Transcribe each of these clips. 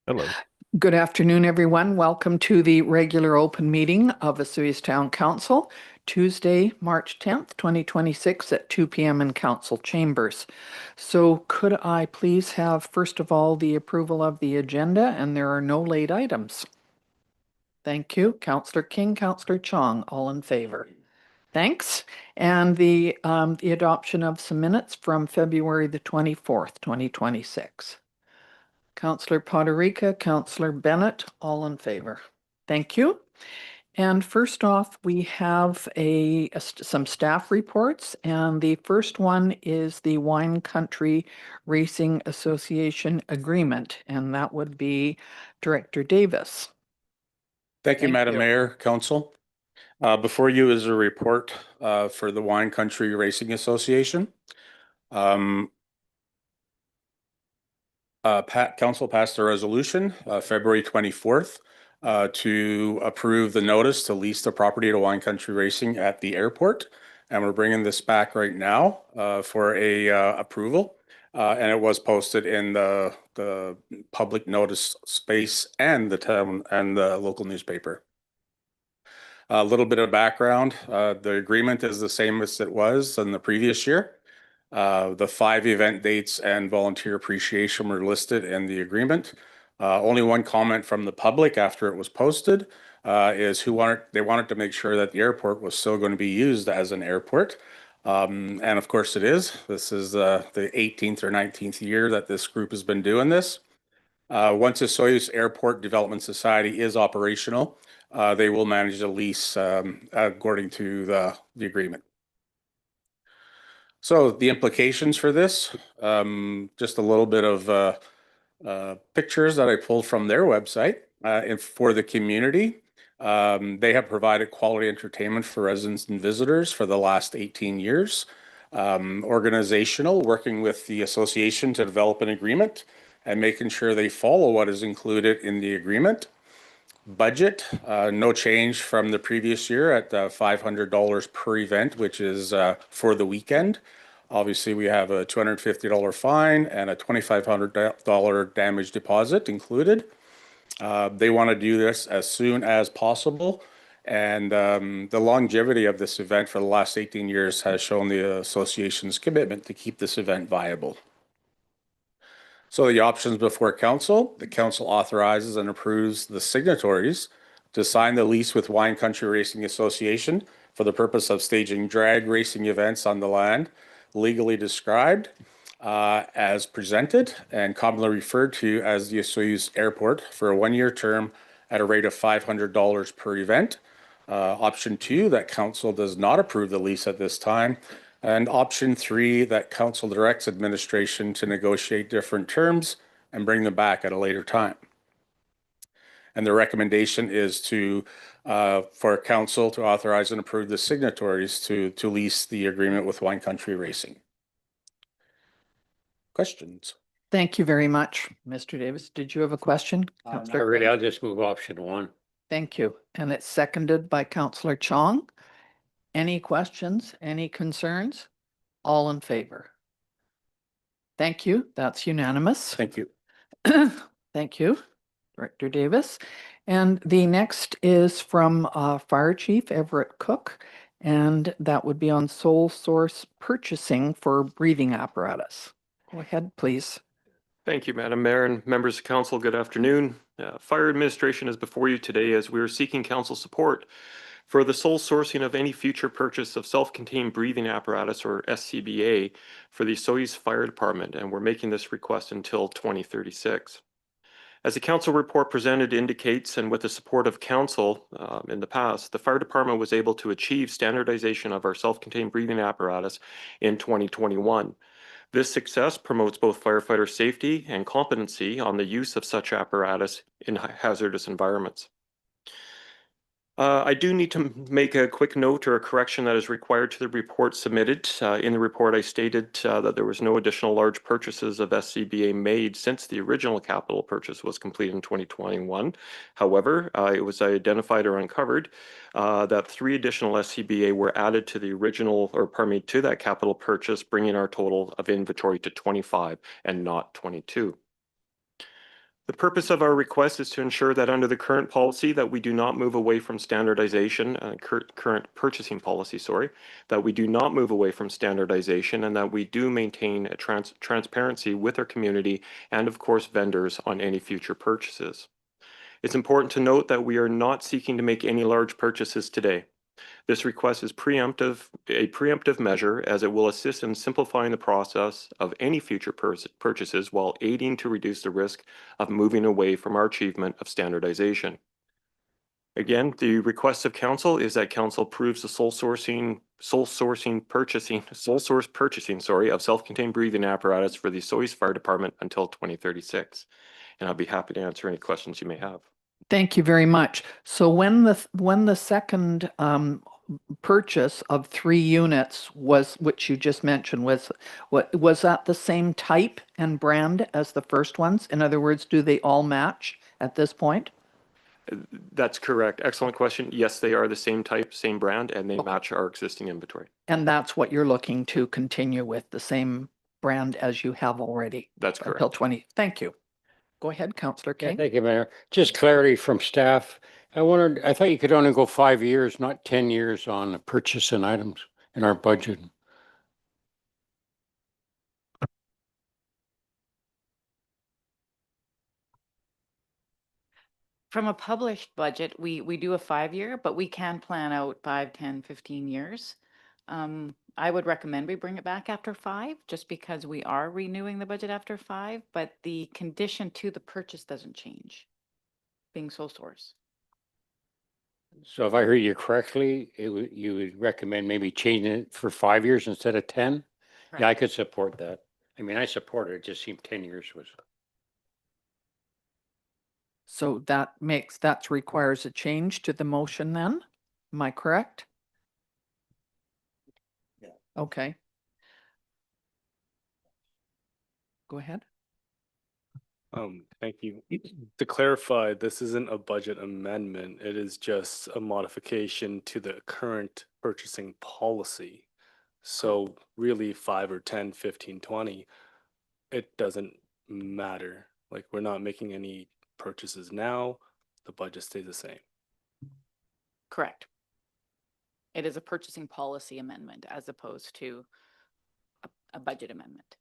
Hello. Good afternoon, everyone. Welcome to the regular open meeting of Osoyoos Town Council, Tuesday, March 10th, 2026 at 2 p.m. in council chambers. So could I please have, first of all, the approval of the agenda, and there are no late items. Thank you. Councillor King, Councillor Chong, all in favor. Thanks. And the adoption of some minutes from February the 24th, 2026. Councillor Poderica, Councillor Bennett, all in favor. Thank you. And first off, we have some staff reports, and the first one is the Wine Country Racing Association agreement, and that would be Director Davis. Thank you, Madam Mayor, Council. Before you is a report for the Wine Country Racing Association. Council passed a resolution February 24th to approve the notice to lease the property to Wine Country Racing at the airport. And we're bringing this back right now for a approval. And it was posted in the public notice space and the town and the local newspaper. A little bit of background, the agreement is the same as it was in the previous year. The 5 event dates and volunteer appreciation were listed in the agreement. Only one comment from the public after it was posted is they wanted to make sure that the airport was still going to be used as an airport. And of course it is. This is the 18th or 19th year that this group has been doing this. Once the Osoyoos Airport Development Society is operational, they will manage the lease according to the agreement. So the implications for this, just a little bit of pictures that I pulled from their website for the community. They have provided quality entertainment for residents and visitors for the last 18 years. Organizational, working with the association to develop an agreement and making sure they follow what is included in the agreement. Budget, no change from the previous year at $500 per event, which is for the weekend. Obviously, we have a $250 fine and a $2,500 damage deposit included. They want to do this as soon as possible. And the longevity of this event for the last 18 years has shown the association's commitment to keep this event viable. So the options before council, the council authorizes and approves the signatories to sign the lease with Wine Country Racing Association for the purpose of staging drag racing events on the land legally described as presented and commonly referred to as the Osoyoos Airport for a 1-year term at a rate of $500 per event. Option 2, that council does not approve the lease at this time. And option 3, that council directs administration to negotiate different terms and bring them back at a later time. And the recommendation is for council to authorize and approve the signatories to lease the agreement with Wine Country Racing. Questions? Thank you very much, Mr. Davis. Did you have a question? Not really. I'll just move option 1. Thank you. And it's seconded by Councillor Chong. Any questions? Any concerns? All in favor? Thank you. That's unanimous. Thank you. Thank you, Director Davis. And the next is from Fire Chief Everett Cook, and that would be on sole source purchasing for breathing apparatus. Go ahead, please. Thank you, Madam Mayor and members of council. Good afternoon. Fire administration is before you today as we are seeking council support for the sole sourcing of any future purchase of self-contained breathing apparatus, or SCBA, for the Osoyoos Fire Department, and we're making this request until 2036. As the council report presented indicates, and with the support of council in the past, the fire department was able to achieve standardization of our self-contained breathing apparatus in 2021. This success promotes both firefighter safety and competency on the use of such apparatus in hazardous environments. I do need to make a quick note or a correction that is required to the report submitted. In the report, I stated that there was no additional large purchases of SCBA made since the original capital purchase was completed in 2021. However, it was identified or uncovered that 3 additional SCBA were added to the original, or pardon me, to that capital purchase, bringing our total of inventory to 25 and not 22. The purpose of our request is to ensure that under the current policy that we do not move away from standardization, current purchasing policy, sorry, that we do not move away from standardization and that we do maintain a transparency with our community and of course vendors on any future purchases. It's important to note that we are not seeking to make any large purchases today. This request is a preemptive measure as it will assist in simplifying the process of any future purchases while aiding to reduce the risk of moving away from our achievement of standardization. Again, the request of council is that council approves the sole source purchasing, of self-contained breathing apparatus for the Osoyoos Fire Department until 2036. And I'll be happy to answer any questions you may have. Thank you very much. So when the second purchase of 3 units was, which you just mentioned, was that the same type and brand as the first ones? In other words, do they all match at this point? That's correct. Excellent question. Yes, they are the same type, same brand, and they match our existing inventory. And that's what you're looking to continue with, the same brand as you have already? That's correct. Until 20. Thank you. Go ahead, Councillor Yeah, King. thank you, Mayor. Just clarity from staff. I thought you could only go 5 years, not 10 years on purchasing items in our budget. From a published budget, we do a 5-year, but we can plan out 5, 10, 15 years. I would recommend we bring it back after 5, just because we are renewing the budget after 5, but the condition to the purchase doesn't change, being sole source. So if I heard you correctly, you would recommend maybe changing it for 5 years instead of 10? Yeah, I could support that. I mean, I support it. It just seemed 10 years was. So that requires a change to the motion then? Am I correct? Yeah. Okay. Go ahead. Thank you. To clarify, this isn't a budget amendment. It is just a modification to the current purchasing policy. So really 5 or 10, 15, 20, it doesn't matter. Like we're not making any purchases now. The budget stays the same. Correct. It is a purchasing policy amendment as opposed to a budget amendment.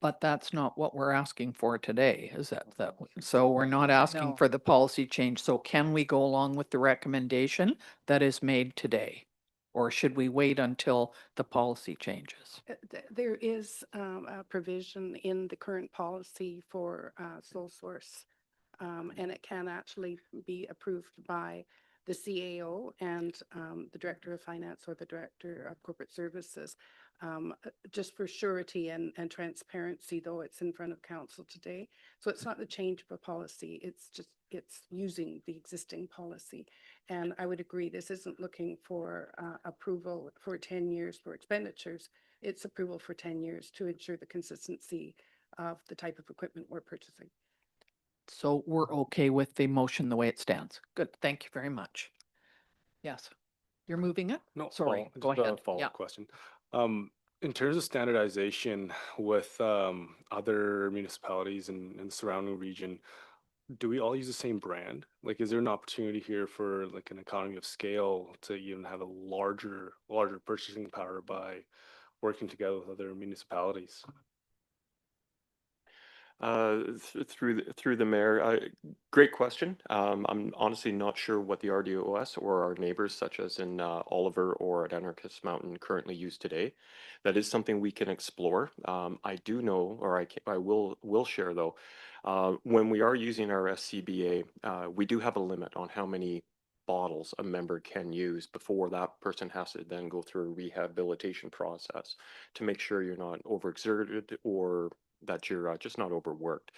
But that's not what we're asking for today, is that? So we're not asking No. for the policy change. So can we go along with the recommendation that is made today? Or should we wait until the policy changes? There is a provision in the current policy for sole source, and it can actually be approved by the CAO and the Director of Finance or the Director of Corporate Services. Just for surety and transparency, though, it's in front of council today. So it's not the change of a policy, it's using the existing policy. And I would agree, this isn't looking for approval for 10 years for expenditures. It's approval for 10 years to ensure the consistency of the type of equipment we're purchasing. So we're okay with the motion the way it stands. Good, thank you very much. Yes, you're moving it? No, Sorry, go just a ahead. follow-up Yeah. question. In terms of standardization with other municipalities in the surrounding region, do we all use the same brand? Like, is there an opportunity here for like an economy of scale to even have a larger purchasing power by working together with other municipalities? Through the mayor, great question. I'm honestly not sure what the RDOS or our neighbors, such as in Oliver or at Anarchist Mountain, currently use today. That is something we can explore. I do know, or I will share though, when we are using our SCBA, we do have a limit on how many bottles a member can use before that person has to then go through a rehabilitation process to make sure you're not overexerted or that you're just not overworked.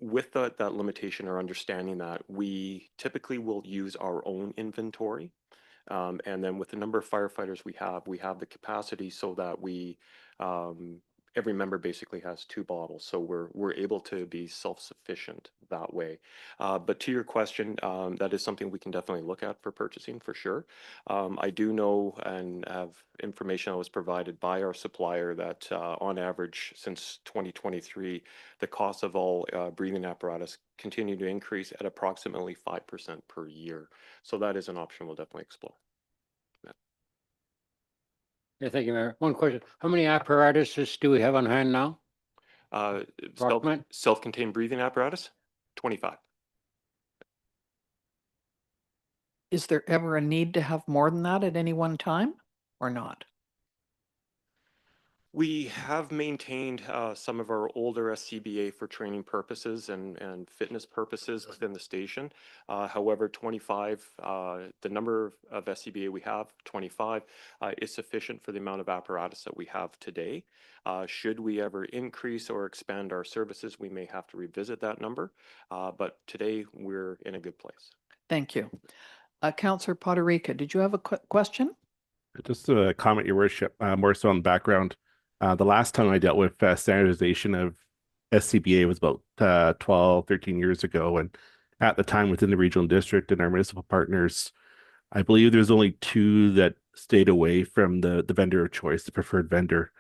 With that limitation or understanding that, we typically will use our own inventory. And then with the number of firefighters we have the capacity so that we every member basically has 2 bottles, so we're able to be self-sufficient that way. But to your question, that is something we can definitely look at for purchasing for sure. I do know and have information that was provided by our supplier that on average since 2023, the cost of all breathing apparatus continue to increase at approximately 5% per year. So that is an option we'll definitely explore. Yeah, thank you, Mayor. One question. How many apparatuses do we have on hand now? Approximate? Self-contained breathing apparatus, 25. Is there ever a need to have more than that at any one time or not? We have maintained some of our older SCBA for training purposes and fitness purposes within the station. However, 25, the number of SCBA we have, 25, is sufficient for the amount of apparatus that we have today. Should we ever increase or expand our services, we may have to revisit that number. But today, we're in a good place. Thank you. Councillor Poderica, did you have a question? Just a comment, Your Worship, more so on the background. The last time I dealt with standardization of SCBA was about 12, 13 years ago. And at the time within the regional district and our municipal partners, I believe there's only 2 that stayed away from the vendor of choice, the preferred vendor,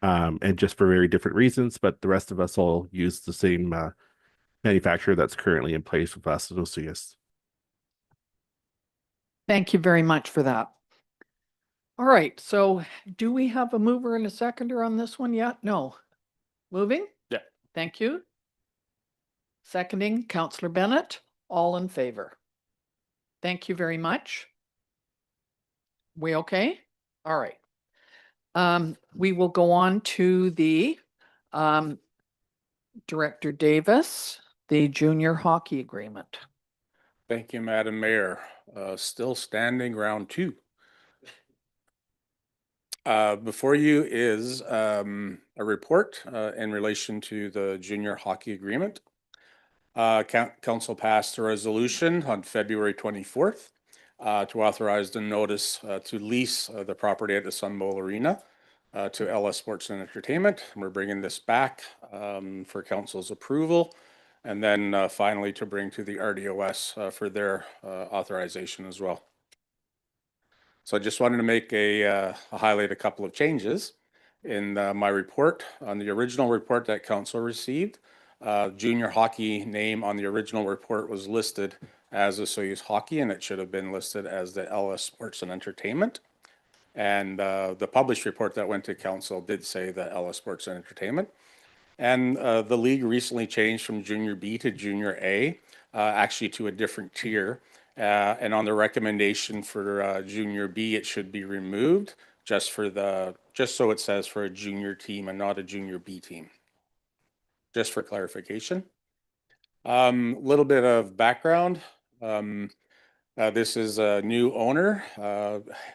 and just for very different reasons. But the rest of us all use the same manufacturer that's currently in place with us at Osoyoos. Thank you very much for that. All right, so do we have a mover and a seconder on this one yet? No. Moving? Yeah. Thank you. Seconding, Councillor Bennett, all in favor. Thank you very much. We okay? All right. We will go on to the Director Davis, the junior hockey agreement. Thank you, Madam Mayor. Still standing, round 2. Before you is a report in relation to the junior hockey agreement. Council passed a resolution on February 24th to authorize the notice to lease the property at the Sun Bowl Arena to LS Sports and Entertainment. We're bringing this back for council's approval, and then finally to bring to the RDOS for their authorization as well. So I just wanted to make highlight a couple of changes in my report. On the original report that council received, junior hockey name on the original report was listed as Osoyoos Hockey, and it should have been listed as the LS Sports and Entertainment. And the published report that went to council did say the LS Sports and Entertainment. And the league recently changed from Junior B to Junior A, actually to a different tier. And on the recommendation for Junior B, it should be removed just so it says for a junior team and not a Junior B team. Just for clarification. Little bit of background. This is a new owner,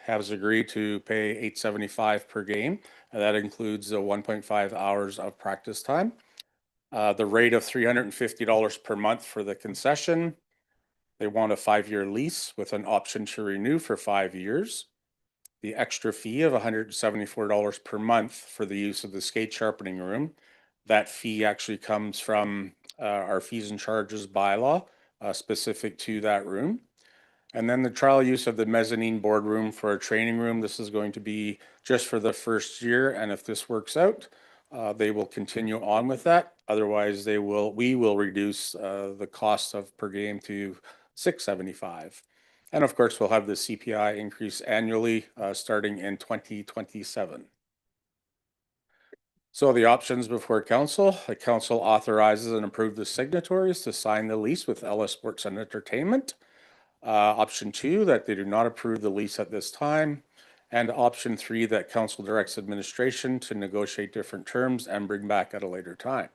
has agreed to pay $8.75 per game. That includes 1.5 hours of practice time. The rate of $350 per month for the concession. They want a 5-year lease with an option to renew for 5 years. The extra fee of $174 per month for the use of the skate sharpening room. That fee actually comes from our fees and charges bylaw specific to that room. And then the trial use of the mezzanine boardroom for a training room. This is going to be just for the first year, and if this works out, they will continue on with that. Otherwise, we will reduce the cost of per game to $6.75. And of course, we'll have the CPI increase annually starting in 2027. So the options before council, the council authorizes and approves the signatories to sign the lease with LS Sports and Entertainment. Option 2, that they do not approve the lease at this time. And option 3, that council directs administration to negotiate different terms and bring back at a later time.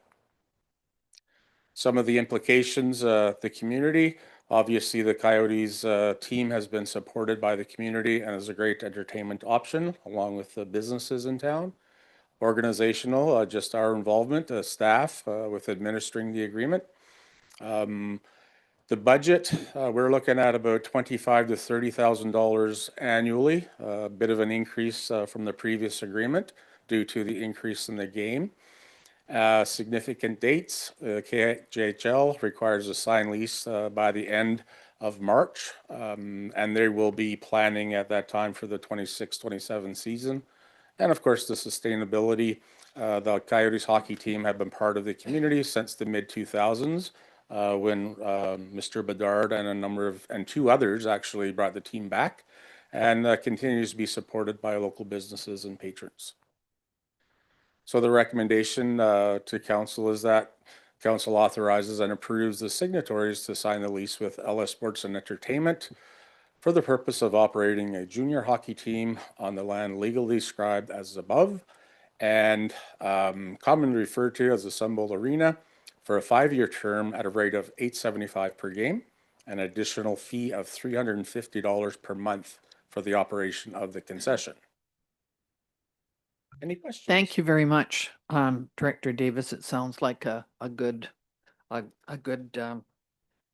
Some of the implications, the community, obviously the Coyotes team has been supported by the community and is a great entertainment option along with the businesses in town. Organizational, just our involvement, staff with administering the agreement. The budget, we're looking at about $25,000 to $30,000 annually, a bit of an increase from the previous agreement, due to the increase in the game. Significant dates, KJHL requires a signed lease by the end of March, and they will be planning at that time for the 26-27 season. And of course, the sustainability. The Coyotes hockey team have been part of the community since the mid-2000s, when Mr. Bedard and two others actually brought the team back, and continues to be supported by local businesses and patrons. So the recommendation to council is that council authorizes and approves the signatories to sign the lease with LS Sports and Entertainment for the purpose of operating a junior hockey team on the land legally described as above, and commonly referred to as the Sun Bowl Arena, for a 5-year term at a rate of $8.75 per game, an additional fee of $350 per month for the operation of the concession. Any questions? Thank you very much, Director Davis. It sounds like a good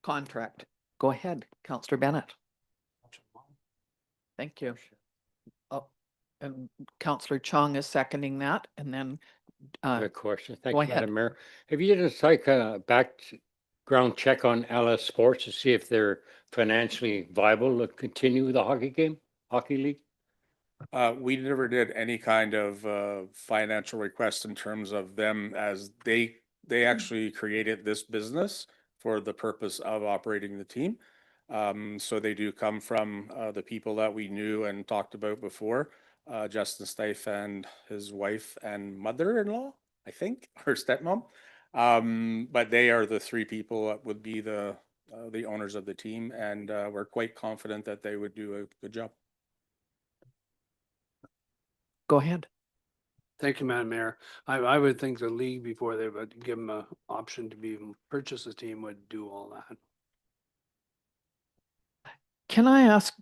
contract. Go ahead, Councillor Bennett. Thank you. Oh, and Councillor Chung is seconding that, and then Good question. Thank go you, ahead. Madam Mayor. Have you done like a background check on LS Sports to see if they're financially viable to continue the hockey league? We never did any kind of financial request in terms of them, as they actually created this business for the purpose of operating the team. So they do come from the people that we knew and talked about before, Justin Steiff and his wife and mother-in-law, I think, or stepmom. But they are the three people that would be the owners of the team, and we're quite confident that they would do a good job. Go ahead. Thank you, Madam Mayor. I would think the league, before they would give them an option to purchase a team, would do all that. Can I ask,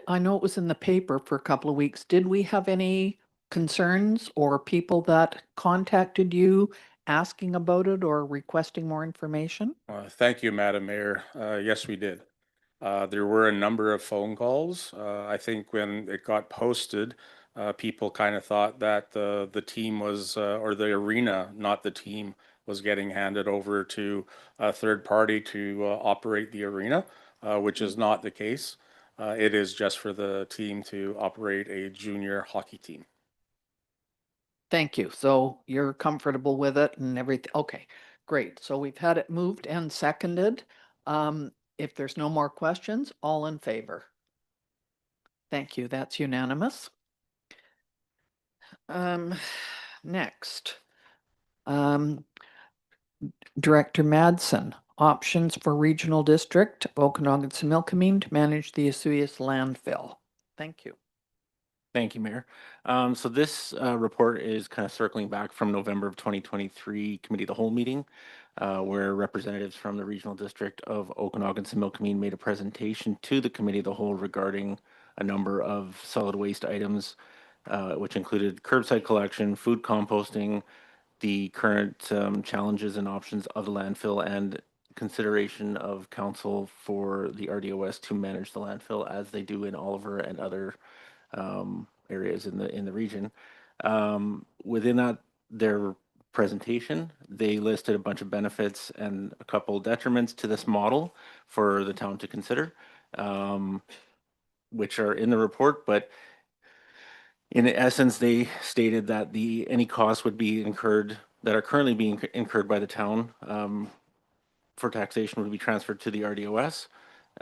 I know it was in the paper for a couple of weeks, did we have any concerns or people that contacted you asking about it or requesting more information? Thank you, Madam Mayor. Yes, we did. There were a number of phone calls. I think when it got posted, people kind of thought that the team was, or the arena, not the team, was getting handed over to a third party to operate the arena, which is not the case. It is just for the team to operate a junior hockey team. Thank you. So you're comfortable with it and everything? Okay, great. So we've had it moved and seconded. If there's no more questions, all in favor? Thank you. That's unanimous. Next, Director Madsen, options for regional district, Okanagan Similkameen to manage the Osoyoos landfill. Thank you. Thank you, Mayor. So this report is kind of circling back from November of 2023 Committee of the Whole meeting, where representatives from the regional district of Okanagan Similkameen made a presentation to the Committee of the Whole regarding a number of solid waste items, which included curbside collection, food composting, the current challenges and options of the landfill, and consideration of council for the RDOS to manage the landfill as they do in Oliver and other areas in the region. Within that, their presentation, they listed a bunch of benefits and a couple detriments to this model for the town to consider, which are in the report. But in essence, they stated that any costs would be incurred that are currently being incurred by the town for taxation would be transferred to the RDOS.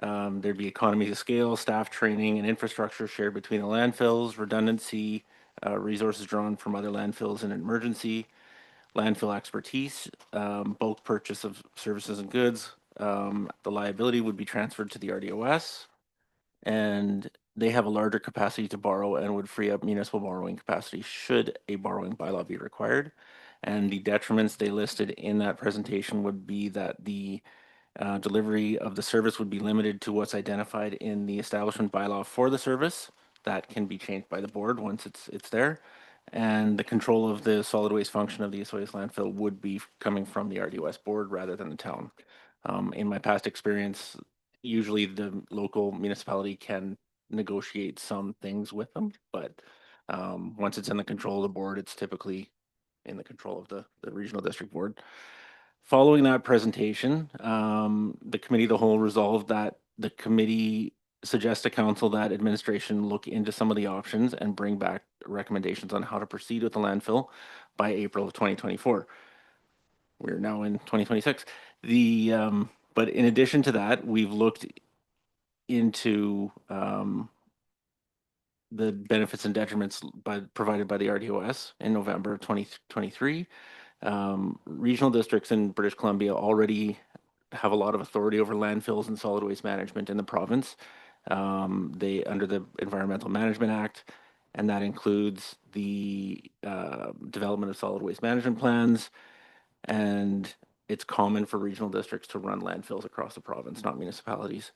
There'd be economies of scale, staff training, and infrastructure shared between the landfills, redundancy, resources drawn from other landfills in an emergency, landfill expertise, bulk purchase of services and goods. The liability would be transferred to the RDOS, and they have a larger capacity to borrow and would free up municipal borrowing capacity should a borrowing bylaw be required. And the detriments they listed in that presentation would be that the delivery of the service would be limited to what's identified in the establishment bylaw for the service. That can be changed by the board once it's there. And the control of the solid waste function of the Osoyoos landfill would be coming from the RDOS board rather than the town. In my past experience, usually the local municipality can negotiate some things with them, but Once it's in the control of the board, it's typically in the control of the regional district board. Following that presentation, the committee of the whole resolved that the committee suggests to council that administration look into some of the options and bring back recommendations on how to proceed with the landfill by April of 2024. We're now in 2026. But in addition to that, we've looked into the benefits and detriments provided by the RDOS in November of 2023. Regional districts in British Columbia already have a lot of authority over landfills and solid waste management in the province. They under the Environmental Management Act, and that includes the development of solid waste management plans. And it's common for regional districts to run landfills across the province, not municipalities.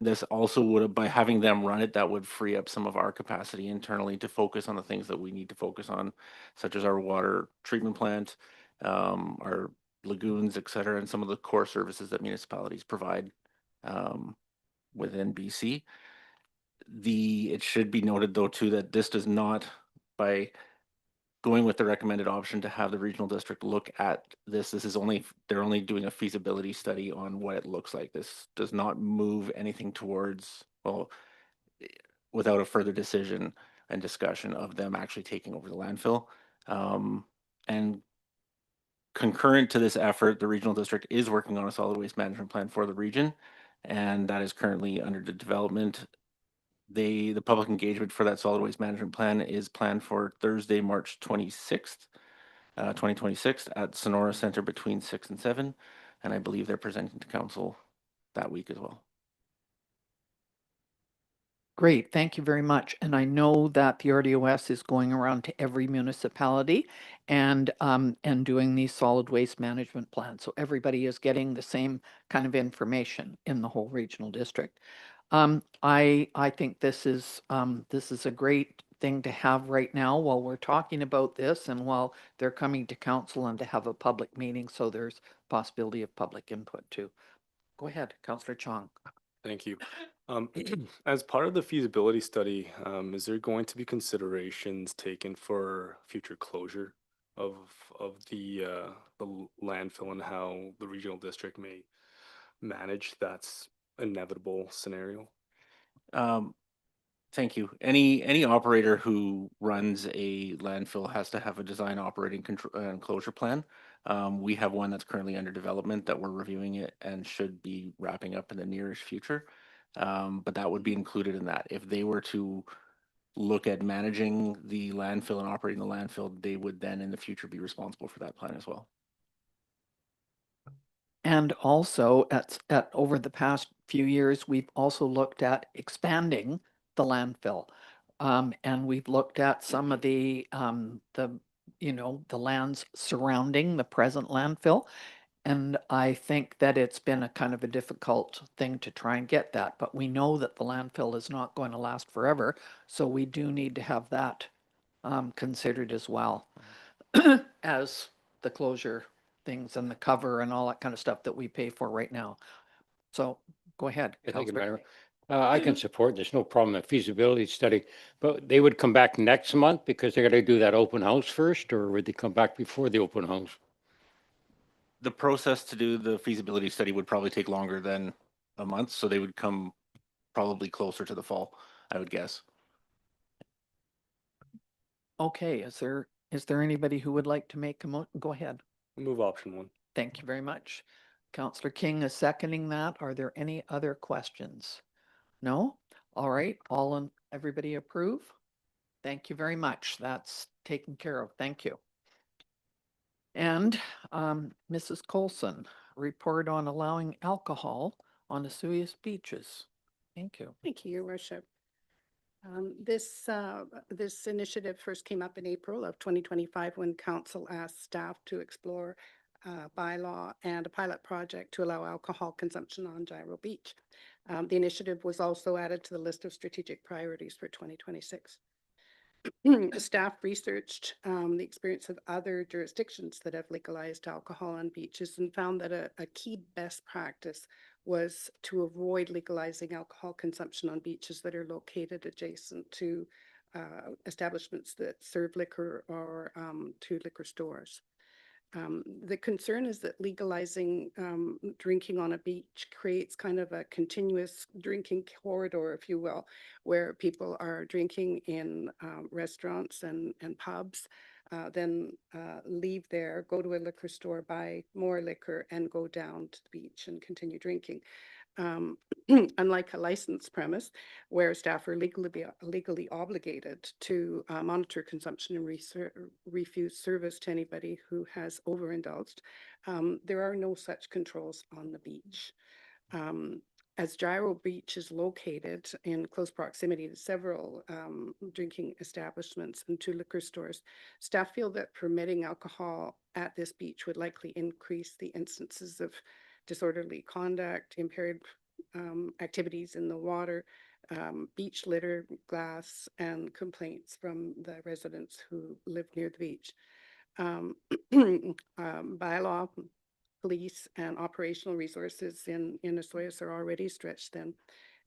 This also would, by having them run it, that would free up some of our capacity internally to focus on the things that we need to focus on, such as our water treatment plant, our lagoons, et cetera, and some of the core services that municipalities provide within BC. It should be noted though too that this does not, by going with the recommended option to have the regional district look at this is only, they're only doing a feasibility study on what it looks like. This does not move anything towards, well, without a further decision and discussion of them actually taking over the landfill. And concurrent to this effort, the regional district is working on a solid waste management plan for the region, and that is currently under the development. The public engagement for that solid waste management plan is planned for Thursday, March 26th, 2026 at Sonora Center between 6 and 7. And I believe they're presenting to council that week as well. Great, thank you very much. And I know that the RDOS is going around to every municipality and doing these solid waste management plans. So everybody is getting the same kind of information in the whole regional district. I think this is a great thing to have right now while we're talking about this and while they're coming to council and to have a public meeting. So there's possibility of public input too. Go ahead, Councillor Chong. Thank you. As part of the feasibility study, is there going to be considerations taken for future closure of the landfill and how the regional district may manage that's inevitable scenario? Thank you. Any operator who runs a landfill has to have a design, operating, control, and closure plan. We have one that's currently under development that we're reviewing it and should be wrapping up in the nearest future. But that would be included in that. If they were to look at managing the landfill and operating the landfill, they would then in the future be responsible for that plan as well. And also at over the past few years, we've also looked at expanding the landfill. And we've looked at some of the lands surrounding the present landfill. And I think that it's been a kind of a difficult thing to try and get that, but we know that the landfill is not going to last forever. So we do need to have that considered as well as the closure things and the cover and all that kind of stuff that we pay for right now. So go ahead. Thank you, Councillor. Madam. I can support, there's no problem, a feasibility study, but they would come back next month because they got to do that open house first, or would they come back before the open house? The process to do the feasibility study would probably take longer than a month, so they would come probably closer to the fall, I would guess. Okay, is there anybody who would like to make a go ahead? Move option 1. Thank you very much. Councillor King is seconding that. Are there any other questions? No? All right, everybody approve? Thank you very much. That's taken care of. Thank you. And Mrs. Coulson, report on allowing alcohol on Osoyoos beaches. Thank you. Thank you, Your Worship. This initiative first came up in April of 2025 when Council asked staff to explore bylaw and a pilot project to allow alcohol consumption on Gyro Beach. The initiative was also added to the list of strategic priorities for 2026. Staff researched the experience of other jurisdictions that have legalized alcohol on beaches and found that a key best practice was to avoid legalizing alcohol consumption on beaches that are located adjacent to establishments that serve liquor or to liquor stores. The concern is that legalizing drinking on a beach creates kind of a continuous drinking corridor, if you will, where people are drinking in restaurants and pubs, then leave there, go to a liquor store, buy more liquor, and go down to the beach and continue drinking. Unlike a licensed premise where staff are legally obligated to monitor consumption and refuse service to anybody who has overindulged, there are no such controls on the beach. As Gyro Beach is located in close proximity to several drinking establishments and 2 liquor stores, staff feel that permitting alcohol at this beach would likely increase the instances of disorderly conduct, impaired activities in the water, beach litter, glass, and complaints from the residents who live near the beach. Bylaw, police, and operational resources in Osoyoos are already stretched thin,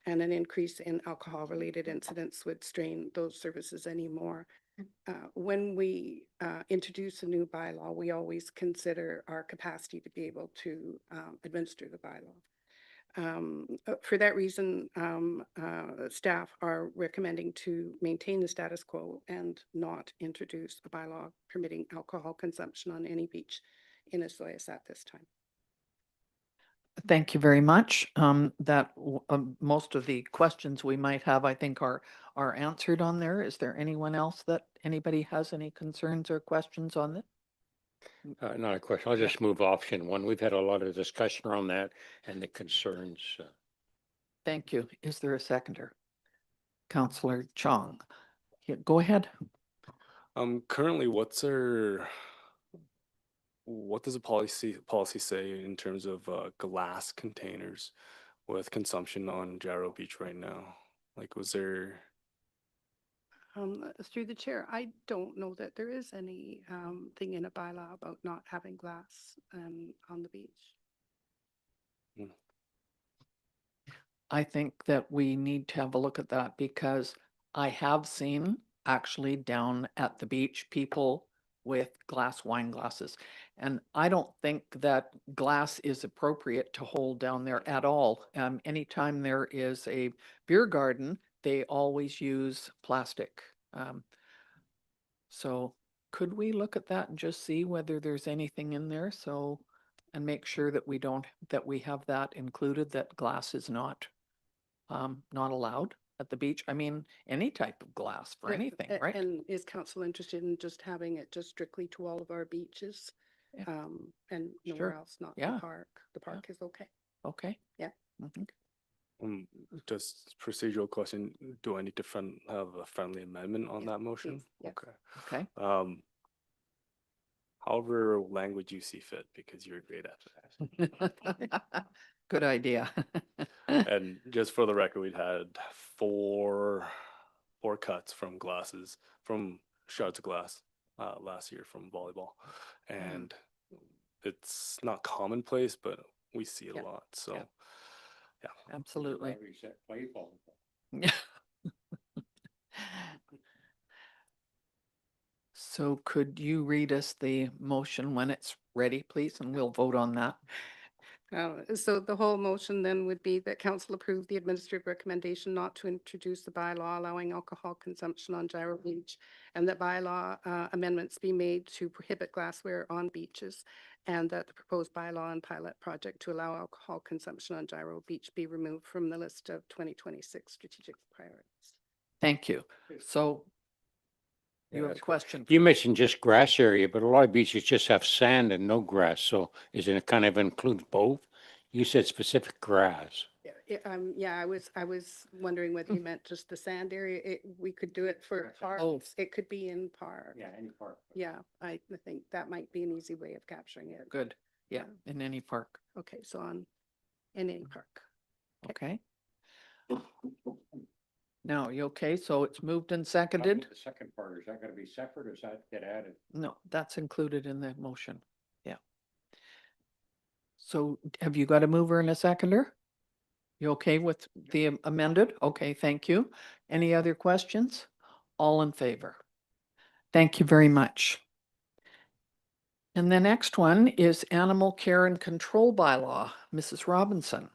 and an increase in alcohol-related incidents would strain those services anymore. When we introduce a new bylaw, we always consider our capacity to be able to administer the bylaw. For that reason, staff are recommending to maintain the status quo and not introduce a bylaw permitting alcohol consumption on any beach in Osoyoos at this time. Thank you very much. Most of the questions we might have, I think, are answered on there. Is there anyone else that anybody has any concerns or questions on this? Not a question. I'll just move option 1. We've had a lot of discussion around that and the concerns. Thank you. Is there a seconder? Councillor Chong. Yeah, go ahead. Currently, what does the policy say in terms of glass containers with consumption on Gyro Beach right now? Like, was there? Through the chair, I don't know that there is any thing in a bylaw about not having glass on the beach. I think that we need to have a look at that because I have seen actually down at the beach people with wine glasses. And I don't think that glass is appropriate to hold down there at all. Anytime there is a beer garden, they always use plastic. So could we look at that and just see whether there's anything in there? So, and make sure that we have that included, that glass is not allowed at the beach. I mean, any type of glass for anything, right? And is council interested in just having it just strictly to all of our beaches? Yeah. And nowhere Sure. else, not Yeah. the park. The park is okay. Okay. Yeah. Mhm. Just procedural question. Do I need to have a friendly amendment on that motion? Yes. Okay. Okay. However language you see fit, because you're great at that. Good idea. And just for the record, we'd had four cuts from shards of glass last year from volleyball, and it's not commonplace, but we see it a lot. So, yeah. Absolutely. Yeah. So could you read us the motion when it's ready, please, and we'll vote on that. So the whole motion then would be that council approve the administrative recommendation not to introduce the bylaw allowing alcohol consumption on Gyro Beach, and that bylaw amendments be made to prohibit glassware on beaches, and that the proposed bylaw and pilot project to allow alcohol consumption on Gyro Beach be removed from the list of 2026 strategic priorities. Thank you. So you have a question? You mentioned just grass area, but a lot of beaches just have sand and no grass. So is it kind of includes both? You said specific grass. Yeah, I was wondering whether you meant just the sand area. We could do it for parks. Oh. It could be in park. Yeah, any park. Yeah, I think that might be an easy way of capturing it. Good. Yeah, in any park. Okay, so in any park. Okay. Now, you okay? So it's moved and seconded? The second part, is that going to be separate or does that get added? No, that's included in the motion. Yeah. So have you got a mover and a seconder? You okay with the amended? Okay, thank you. Any other questions? All in favor? Thank you very much. And the next one is Animal Care and Control Bylaw. Mrs. Robinson.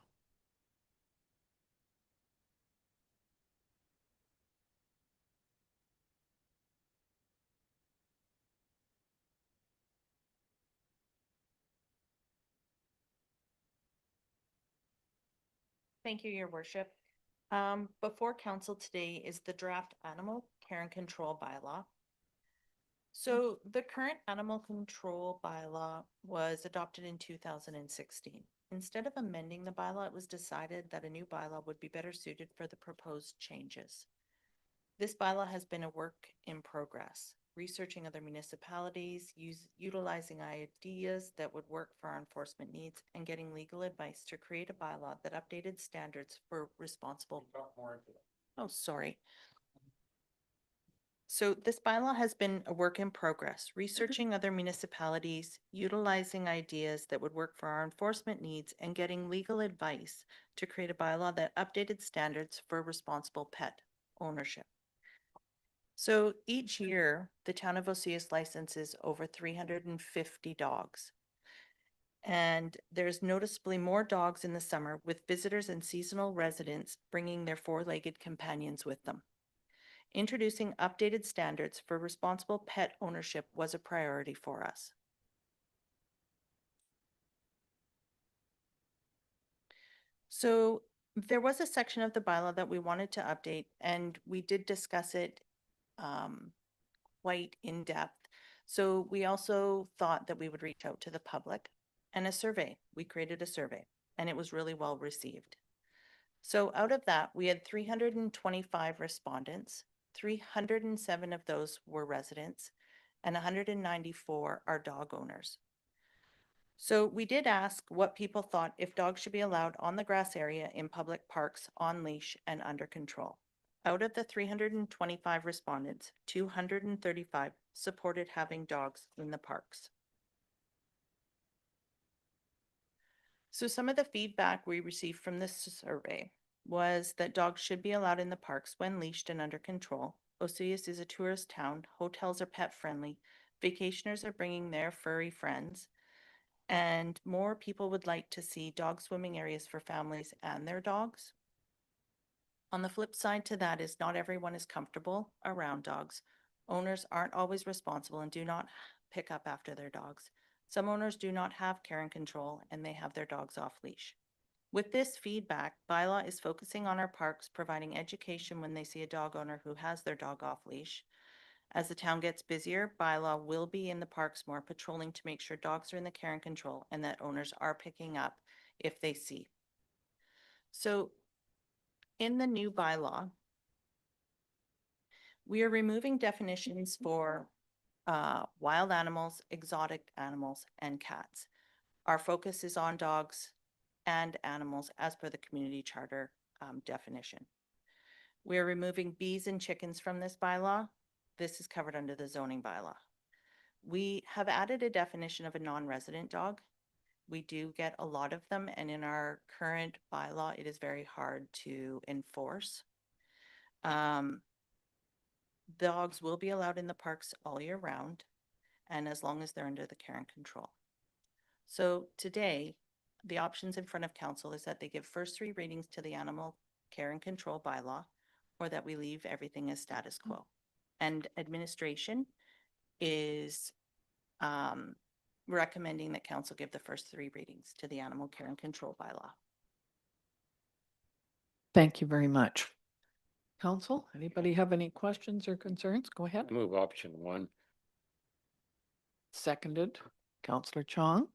Thank you, Your Worship. Before council today is the draft Animal Care and Control Bylaw. So the current Animal Control Bylaw was adopted in 2016. Instead of amending the bylaw, it was decided that a new bylaw would be better suited for the proposed changes. This bylaw has been a work in progress, researching other municipalities, utilizing ideas that would work for our enforcement needs, and getting legal advice to create a bylaw that updated standards for responsible. Oh, sorry. So this bylaw has been a work in progress, researching other municipalities, utilizing ideas that would work for our enforcement needs, and getting legal advice to create a bylaw that updated standards for responsible pet ownership. So each year, the town of Osoyoos licenses over 350 dogs. And there's noticeably more dogs in the summer, with visitors and seasonal residents bringing their four-legged companions with them. Introducing updated standards for responsible pet ownership was a priority for us. So there was a section of the bylaw that we wanted to update, and we did discuss it quite in depth. So we also thought that we would reach out to the public and a survey. We created a survey, and it was really well received. So out of that, we had 325 respondents. 307 of those were residents, and 194 are dog owners. So we did ask what people thought if dogs should be allowed on the grass area in public parks on leash and under control. Out of the 325 respondents, 235 supported having dogs in the parks. So some of the feedback we received from this survey was that dogs should be allowed in the parks when leashed and under control. Osoyoos is a tourist town. Hotels are pet friendly. Vacationers are bringing their furry friends. And more people would like to see dog swimming areas for families and their dogs. On the flip side to that is not everyone is comfortable around dogs. Owners aren't always responsible and do not pick up after their dogs. Some owners do not have care and control, and they have their dogs off leash. With this feedback, Bylaw is focusing on our parks, providing education when they see a dog owner who has their dog off leash. As the town gets busier, Bylaw will be in the parks more, patrolling to make sure dogs are in the care and control and that owners are picking up if they see. So in the new bylaw, we are removing definitions for wild animals, exotic animals, and cats. Our focus is on dogs and animals as per the community charter definition. We are removing bees and chickens from this bylaw. This is covered under the zoning bylaw. We have added a definition of a non-resident dog. We do get a lot of them, and in our current bylaw, it is very hard to enforce. Dogs will be allowed in the parks all year round, and as long as they're under the care and control. So today, the options in front of council is that they give first three readings to the Animal Care and Control Bylaw, or that we leave everything as status quo. And administration is recommending that council give the first three readings to the Animal Care and Control Bylaw. Thank you very much. Council, anybody have any questions or concerns? Go ahead. Move option 1. Seconded, Councillor Chong.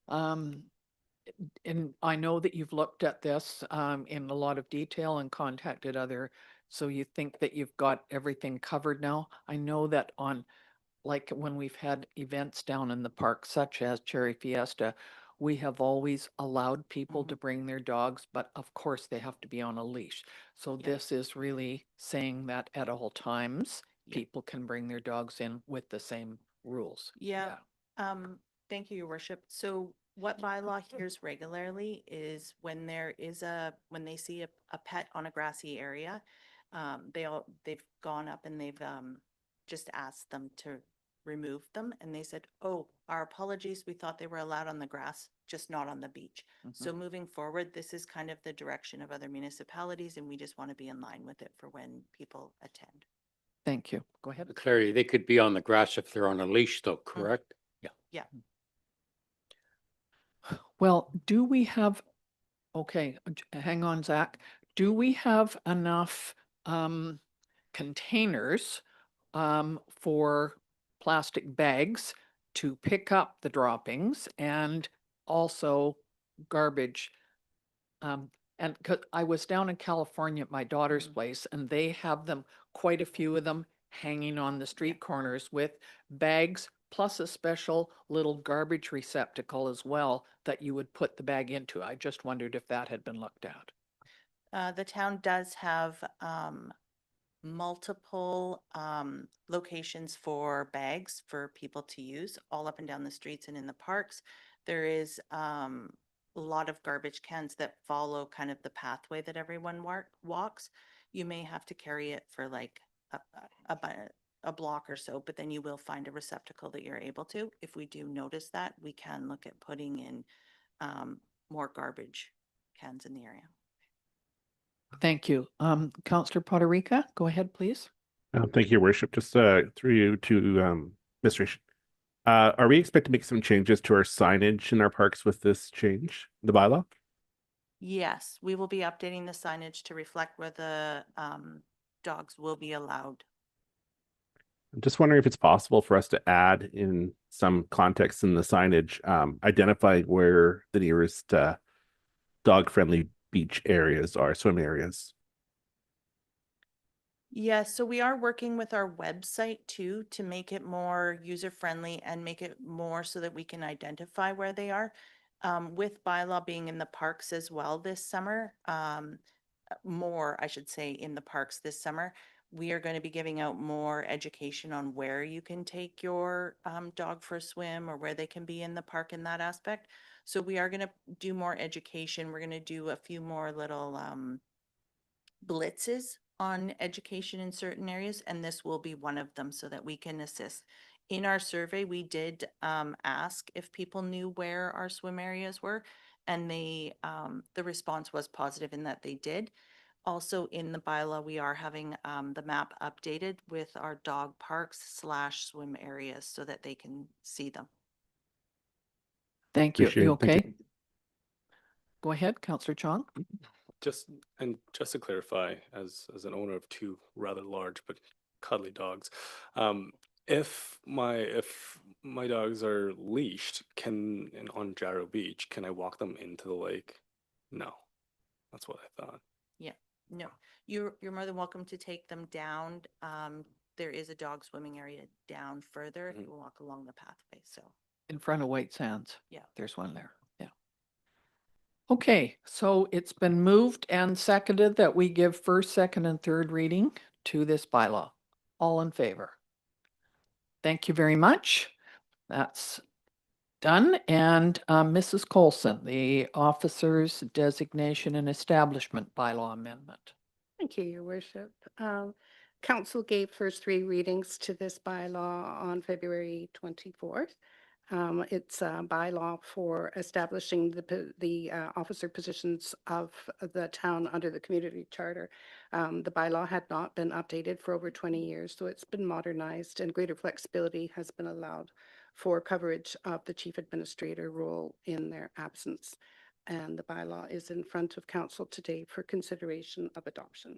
And I know that you've looked at this in a lot of detail and contacted other, so you think that you've got everything covered now. I know that on, like when we've had events down in the park, such as Cherry Fiesta, we have always allowed people to bring their dogs, but of course they have to be on a leash. So Yeah. this is really saying that at all times, Yeah. people can bring their dogs in with the same rules. Yeah. Thank you, Your Worship. So what bylaw hears regularly is when there is when they see a pet on a grassy area, they've gone up and they've just asked them to remove them, and they said, oh, our apologies, we thought they were allowed on the grass, just not on the beach. So moving forward, this is kind of the direction of other municipalities, and we just want to be in line with it for when people attend. Thank you. Go ahead. For clarity, they could be on the grass if they're on a leash though, correct? Yeah. Well, do we have, okay, hang on, Zach. Do we have enough containers for plastic bags to pick up the droppings and also garbage? And 'cause I was down in California at my daughter's place, and they have them, quite a few of them hanging on the street corners with bags plus a special little garbage receptacle as well that you would put the bag into. I just wondered if that had been looked at. The town does have multiple locations for bags for people to use all up and down the streets and in the parks. There is a lot of garbage cans that follow kind of the pathway that everyone walks. You may have to carry it for like a block or so, but then you will find a receptacle that you're able to. If we do notice that, we can look at putting in more garbage cans in the area. Thank you. Councillor Poderica, go ahead, please. Thank you, Your Worship. Just through you to administration. Are we expected to make some changes to our signage in our parks with this change, the bylaw? Yes, we will be updating the signage to reflect where the dogs will be allowed. I'm just wondering if it's possible for us to add in some context in the signage, identify where the nearest dog-friendly beach areas are, swim areas. Yes, so we are working with our website too to make it more user-friendly and make it more so that we can identify where they are. With Bylaw being in the parks as well this summer, more, I should say, in the parks this summer, we are going to be giving out more education on where you can take your dog for a swim or where they can be in the park in that aspect. So we are going to do more education. We're going to do a few more little blitzes on education in certain areas, and this will be one of them so that we can assist. In our survey, we did ask if people knew where our swim areas were, and the response was positive in that they did. Also in the bylaw, we are having the map updated with our dog parks / swim areas so that they can see them. Thank you. Appreciate You it. Thank okay? you. Go ahead, Councillor Chong. Just to clarify, as an owner of two rather large but cuddly dogs, if my dogs are leashed, on Jarrow Beach, can I walk them into the lake? No, that's what I thought. Yeah, no, you're more than welcome to take them down. There is a dog swimming area down further if you walk along the pathway. So In front of White Sands. yeah, There's one there. Yeah. Okay, so it's been moved and seconded that we give first, second, and third reading to this bylaw. All in favor? Thank you very much. That's done. And Mrs. Colson, the officers designation and establishment bylaw amendment. Thank you, Your Worship. Council gave first three readings to this bylaw on February 24th. It's a bylaw for establishing the officer positions of the town under the community charter. The bylaw had not been updated for over 20 years, so it's been modernized and greater flexibility has been allowed for coverage of the chief administrator role in their absence. And the bylaw is in front of council today for consideration of adoption.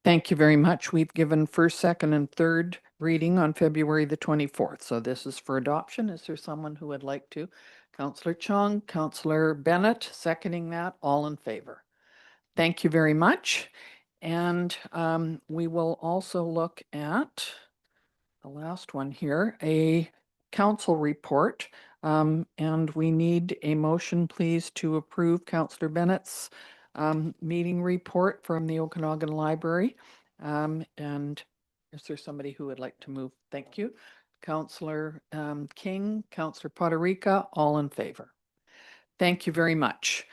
Thank you very much. We've given first, second, and third reading on February the 24th. So this is for adoption. Is there someone who would like to? Councillor Chung, Councillor Bennett, seconding that. All in favor? Thank you very much. And we will also look at the last one here, a council report. And we need a motion, please, to approve Councillor Bennett's meeting report from the Okanagan Library. And is there somebody who would like to move? Thank you. Councillor King, Councillor Poderica, all in favor. Thank you very much.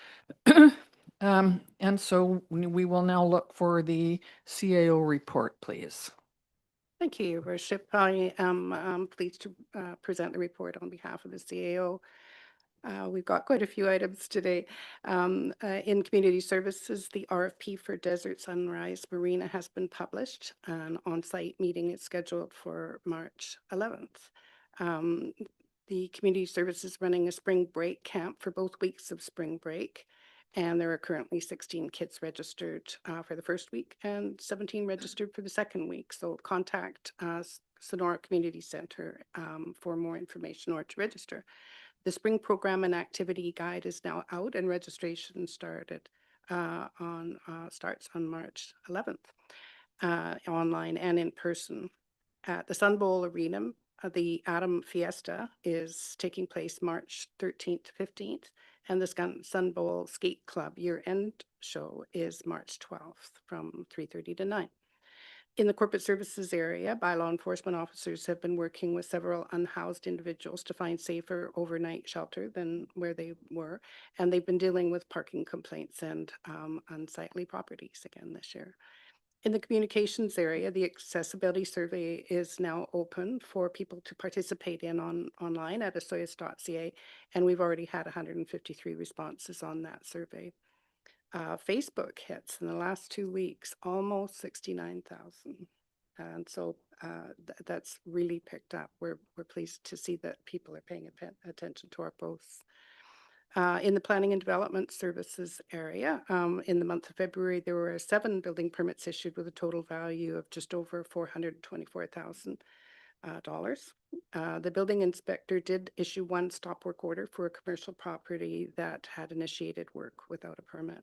And so we will now look for the CAO report, please. Thank you, Your Worship. I am pleased to present the report on behalf of the CAO. We've got quite a few items today. In community services, the RFP for Desert Sunrise Marina has been published. An on-site meeting is scheduled for March 11th. The community services is running a spring break camp for both weeks of spring break. And there are currently 16 kids registered for the first week and 17 registered for the second week. So contact Sonora Community Center for more information or to register. The spring program and activity guide is now out and registration started starts on March 11th, online and in person. At the Sun Bowl Arena, the Atom Fiesta is taking place March 13th to 15th, and the Sun Bowl Skate Club year-end show is March 12th from 3:30 to 9. In the corporate services area, bylaw enforcement officers have been working with several unhoused individuals to find safer overnight shelter than where they were, and they've been dealing with parking complaints and unsightly properties again this year. In the communications area, the accessibility survey is now open for people to participate in online at osoyoos.ca, and we've already had 153 responses on that survey. Facebook hits in the last 2 weeks, almost 69,000. And so that's really picked up. We're pleased to see that people are paying attention to our posts. In the planning and development services area, in the month of February, there were 7 building permits issued with a total value of just over $424,000. The building inspector did issue 1 stop work order for a commercial property that had initiated work without a permit.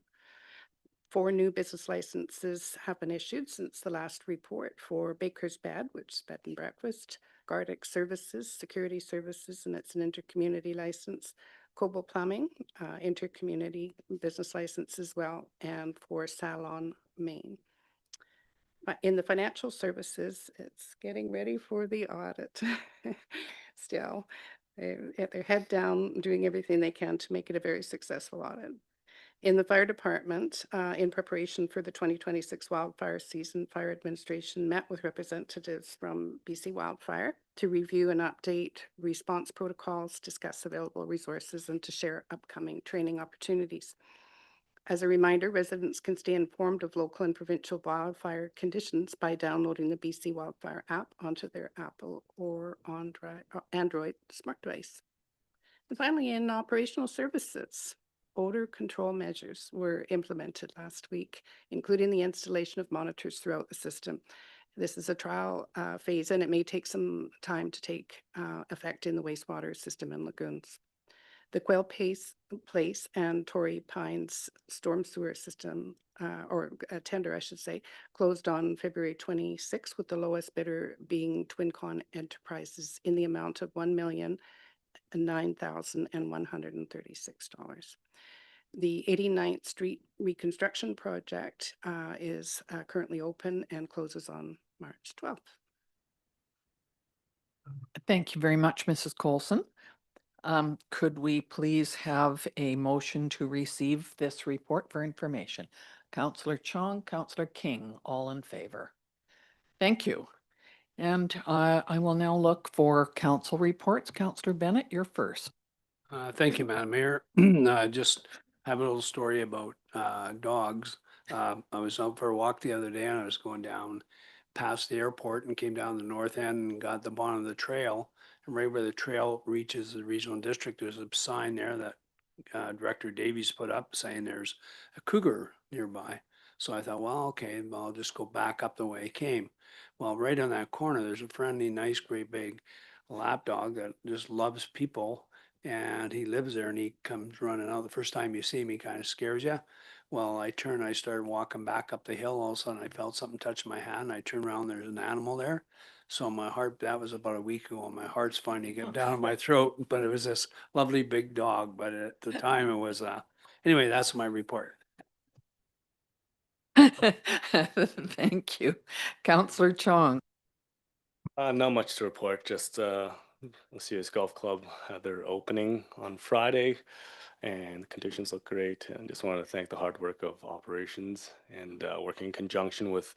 4 new business licenses have been issued since the last report for Baker's Bed, which is bed and breakfast, Gardic Services, Security Services, and it's an intercommunity license, Cobo Plumbing, intercommunity business license as well, and for Salon, Maine. In the financial services, it's getting ready for the audit still. They're head down, doing everything they can to make it a very successful audit. In the fire department, in preparation for the 2026 wildfire season, fire administration met with representatives from BC Wildfire to review and update response protocols, discuss available resources, and to share upcoming training opportunities. As a reminder, residents can stay informed of local and provincial wildfire conditions by downloading the BC Wildfire app onto their Apple or Android smart device. And finally, in operational services, odor control measures were implemented last week, including the installation of monitors throughout the system. This is a trial phase, and it may take some time to take effect in the wastewater system and lagoons. The Quail Place and Torrey Pines storm sewer system, or tender, I should say, closed on February 26, with the lowest bidder being TwinCon Enterprises in the amount of $1,009,136. The 89th Street reconstruction project is currently open and closes on March 12th. Thank you very much, Mrs. Coulson. Could we please have a motion to receive this report for information? Councillor Chong, Councillor King, all in favor. Thank you. And I will now look for council reports. Councillor Bennett, you're first. Thank you, Madam Mayor. Just have a little story about dogs. I was out for a walk the other day and I was going down past the airport and came down the north end and got the bottom of the trail. And right where the trail reaches the regional district, there's a sign there that Director Davies put up saying there's a cougar nearby. So I thought, well, okay, well, I'll just go back up the way I came. Well, right on that corner, there's a friendly, nice, great big lap dog that just loves people. And he lives there and he comes running out. The first time you see him, he kind of scares you. Well, I started walking back up the hill. All of a sudden, I felt something touch my hand. I turned around, there's an animal there. So my heart, that was about a week ago, my heart's finally getting down my throat. But it was this lovely big dog. But at the time, it was, anyway, that's my report. Thank you. Councillor Chong. Not much to report, just Osoyoos Golf Club had their opening on Friday, and the conditions look great. And just want to thank the hard work of operations and working in conjunction with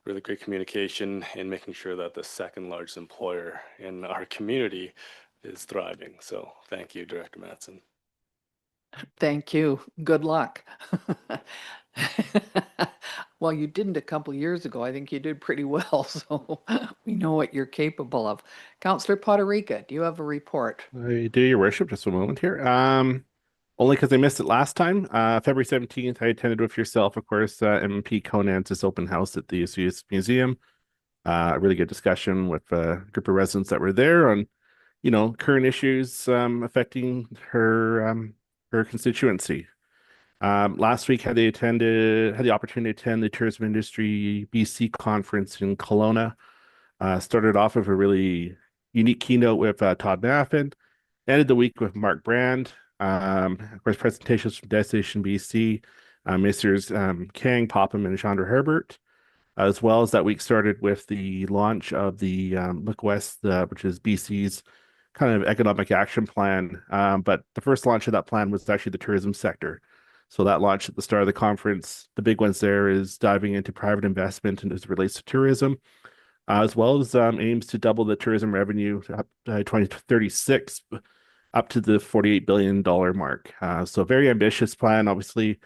really great communication and making sure that the second largest employer in our community is thriving. So thank you, Director Mattson. Thank you. Good luck. Well, you didn't a couple years ago. I think you did pretty well, so we know what you're capable of. Councillor Potterica, do you have a report? I do, Your Worship. Just a moment here. Only because I missed it last time. February 17th, I attended with yourself, of course, MP Conan's open house at the Osoyoos Museum. A really good discussion with a group of residents that were there on, current issues affecting her constituency. Last week had the opportunity to attend the Tourism Industry BC conference in Kelowna. Started off with a really unique keynote with Todd Maffin. Ended the week with Mark Brand. Of course, presentations from Destination BC, Messrs. Kang, Popham, and Chandra Herbert, as well as that week started with the launch of the Look West, which is BC's kind of economic action plan. But the first launch of that plan was actually the tourism sector. So that launched at the start of the conference. The big ones there is diving into private investment and as it relates to tourism, as well as aims to double the tourism revenue up by 2036 up to the $48 billion mark. So very ambitious plan. Obviously,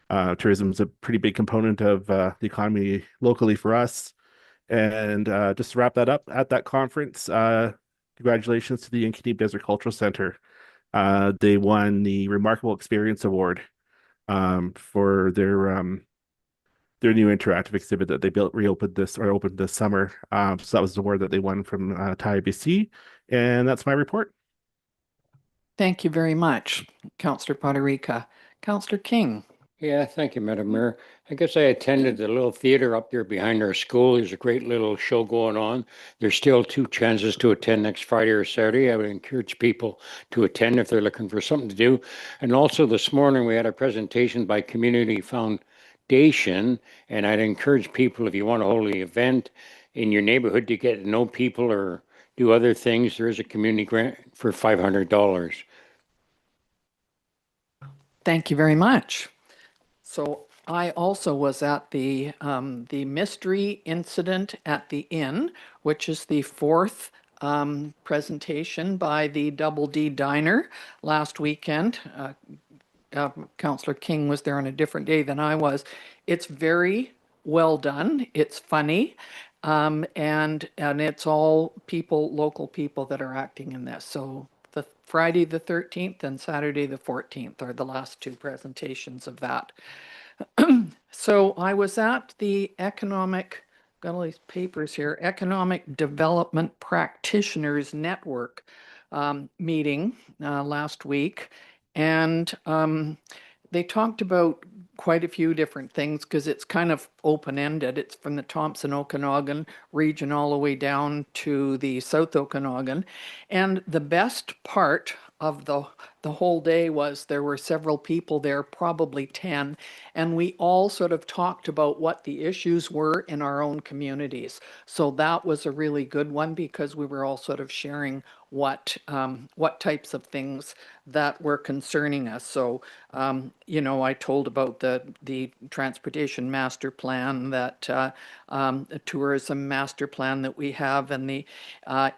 tourism is a pretty big component of the economy locally for us. And just to wrap that up, at that conference, congratulations to the Ankeny Desert Cultural Center. They won the Remarkable Experience Award for their new interactive exhibit that they opened this summer. So that was the award that they won from TIBC, and that's my report. Thank you very much, Councillor Potterica. Councillor King. Yeah, thank you, Madam Mayor. I guess I attended the little theater up there behind our school. There's a great little show going on. There's still 2 chances to attend next Friday or Saturday. I would encourage people to attend if they're looking for something to do. And also this morning we had a presentation by Community Foundation, and I'd encourage people, if you want to hold an event in your neighborhood to get to know people or do other things, there is a community grant for $500. Thank you very much. So I also was at the mystery incident at the inn, which is the 4th presentation by the Double D Diner last weekend. Councillor King was there on a different day than I was. It's very well done. It's funny. And it's all local people that are acting in this. So the Friday the 13th and Saturday the 14th are the last 2 presentations of that. So I was at the got all these papers here, Economic Development Practitioners Network meeting last week. And they talked about quite a few different things because it's kind of open-ended. It's from the Thompson Okanagan region all the way down to the South Okanagan. And the best part of the whole day was there were several people there, probably 10, and we all sort of talked about what the issues were in our own communities. So that was a really good one because we were all sort of sharing what types of things that were concerning us. So, I told about the transportation master plan, that a tourism master plan that we have, and the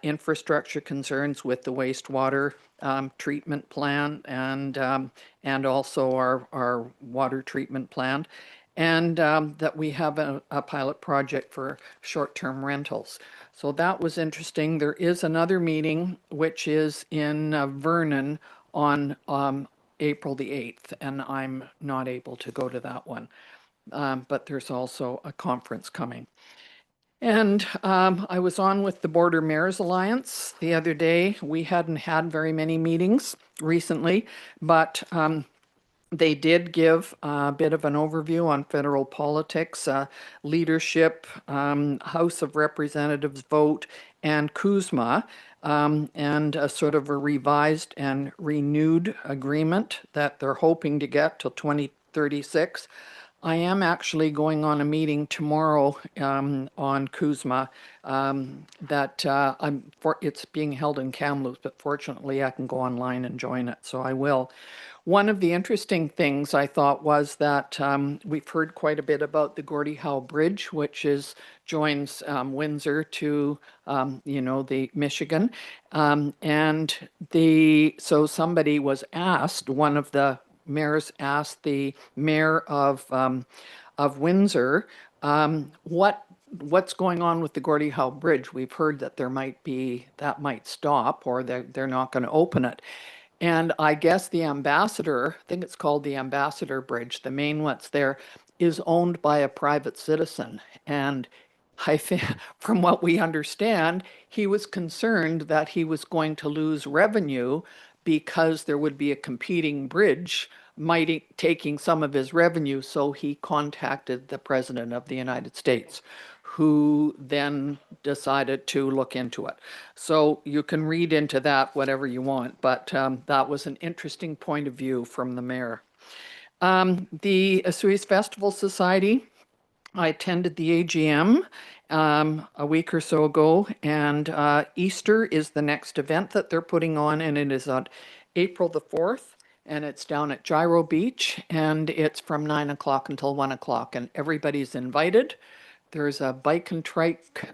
infrastructure concerns with the wastewater treatment plan, and also our water treatment plan, and that we have a pilot project for short-term rentals. So that was interesting. There is another meeting which is in Vernon on April the 8th, and I'm not able to go to that one. But there's also a conference coming. And I was on with the Border Mayors Alliance the other day. We hadn't had very many meetings recently, but they did give a bit of an overview on federal politics, leadership, House of Representatives vote, and CUSMA, and a sort of a revised and renewed agreement that they're hoping to get till 2036. I am actually going on a meeting tomorrow on Kuzma it's being held in Kamloops, but fortunately I can go online and join it, so I will. One of the interesting things I thought was that we've heard quite a bit about the Gordie Howe Bridge, which joins Windsor to the Michigan, so somebody was asked, one of the mayors asked the mayor of Windsor, what's going on with the Gordie Howe Bridge? We've heard that that might stop, or they're not going to open it. And I guess the ambassador, I think it's called the Ambassador Bridge, the main one's there, is owned by a private citizen. And I think, from what we understand, he was concerned that he was going to lose revenue because there would be a competing bridge taking some of his revenue. So he contacted the President of the United States, who then decided to look into it. So you can read into that whatever you want, but that was an interesting point of view from the mayor. The Osoyoos Festival Society, I attended the AGM a week or so ago, and Easter is the next event that they're putting on, and it is on April the 4th, and it's down at Gyro Beach, and it's from 9 o'clock until 1 o'clock, and everybody's invited. There's a bike and trike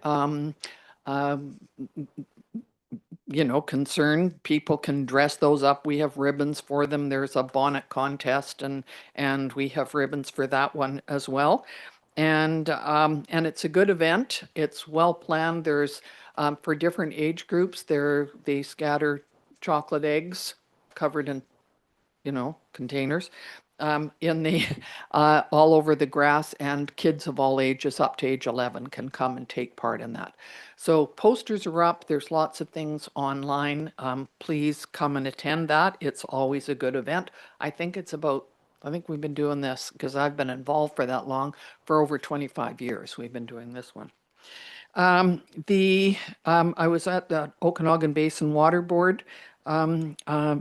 concern. People can dress those up. We have ribbons for them. There's a bonnet contest, and we have ribbons for that one as well. And it's a good event. It's well planned. There's for different age groups. They scatter chocolate eggs covered in containers all over the grass, and kids of all ages up to age 11 can come and take part in that. So posters are up. There's lots of things online. Please come and attend that. It's always a good event. I think we've been doing this, because I've been involved for that long, for over 25 years. We've been doing this one. I was at the Okanagan Basin Water Board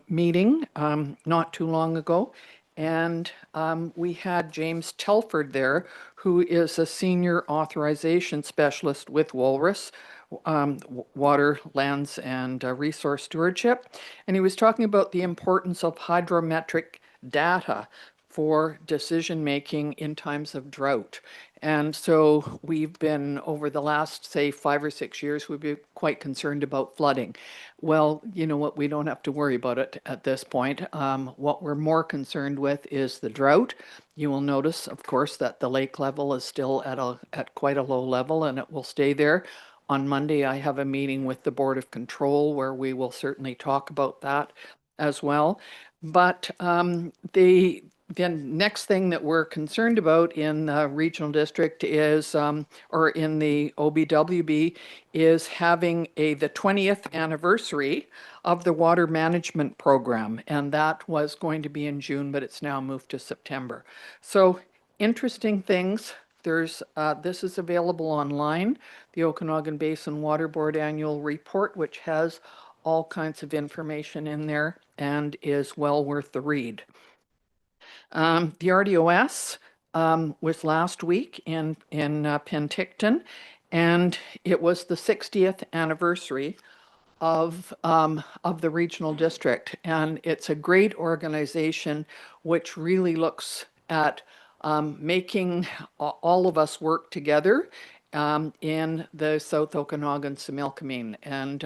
meeting not too long ago, and we had James Telford there, who is a senior authorization specialist with Walrus, Water, Lands, and Resource Stewardship. And he was talking about the importance of hydrometric data for decision-making in times of drought. And so we've been, over the last, say, 5 or 6 years, we've been quite concerned about flooding. Well, you know what, we don't have to worry about it at this point. What we're more concerned with is the drought. You will notice, of course, that the lake level is still at quite a low level, and it will stay there. On Monday, I have a meeting with the Board of Control where we will certainly talk about that as well. But the next thing that we're concerned about in the regional district is, or in the OBWB, is having the 20th anniversary of the water management program. And that was going to be in June, but it's now moved to September. So interesting things. This is available online, the Okanagan Basin Water Board Annual Report, which has all kinds of information in there and is well worth the read. The RDOS was last week in Penticton, and it was the 60th anniversary of the regional district. And it's a great organization which really looks at making all of us work together in the South Okanagan Similkameen. And